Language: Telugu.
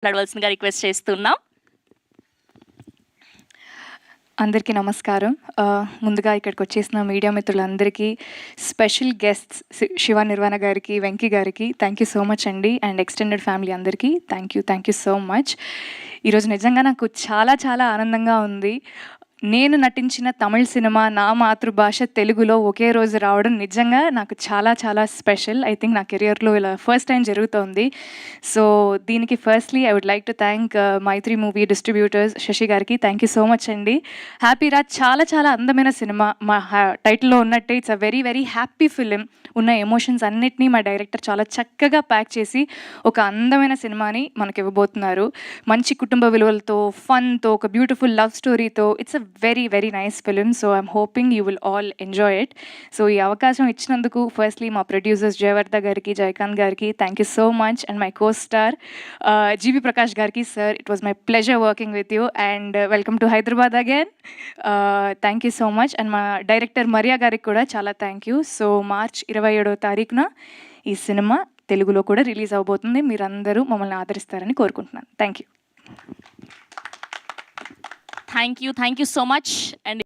మాట్లాడవలసిందిగా రిక్వెస్ట్ చేస్తున్నాం. అందరికీ నమస్కారం. ముందుగా ఇక్కడికి వచ్చేసిన మీడియా మిత్రులందరికీ, స్పెషల్ గెస్ట్స్ శివ నిర్వాణ గారికి, వెంకీ గారికి థ్యాంక్ యూ సో మచ్ అండి. అండ్ ఎక్స్టెండెడ్ ఫ్యామిలీ అందరికీ థ్యాంక్ యూ సో మచ్. ఈరోజు నిజంగా నాకు చాలా చాలా ఆనందంగా ఉంది. నేను నటించిన తమిళ్ సినిమా నా మాతృభాష తెలుగులో ఒకే రోజు రావడం నిజంగా నాకు చాలా చాలా స్పెషల్. ఐ థింక్ నా కెరియర్లో ఇలా ఫస్ట్ టైం జరుగుతోంది. సో దీనికి firstly I would like to thank Mythri movie distributors Sasi గారికి థ్యాంక్ యూ సో మచ్ అండి. హ్యాపీ రాజ్ చాలా చాలా అందమైన సినిమా. మా టైటిల్లో ఉన్నట్టే it's a very very happy film. ఉన్న ఎమోషన్స్ అన్నిటినీ మా డైరెక్టర్ చాలా చక్కగా ప్యాక్ చేసి ఒక అందమైన సినిమాని మనకి ఇవ్వబోతున్నారు. మంచి కుటుంబ విలువలతో, ఫన్తో, ఒక బ్యూటిఫుల్ లవ్ స్టోరీతో. It's a very very nice film. So I'm hoping you will all enjoy it. So ఈ అవకాశం ఇచ్చినందుకు ఫస్ట్లీ మా ప్రొడ్యూసర్స్ జయవర్ధ గారికి, జయకాంత్ గారికి thank you so much. And my co star GV Prakash గారికి, sir it was my pleasure working with you and welcome to Hyderabad again. Thank you so much. And మా డైరెక్టర్ మరియా గారికి కూడా చాలా థ్యాంక్ యూ. సో మార్చ్ 27వ తారీఖున ఈ సినిమా తెలుగులో కూడా రిలీజ్ అవబోతుంది. మీరందరూ మమ్మల్ని ఆదరిస్తారని కోరుకుంటున్నాను. Thank you so much. And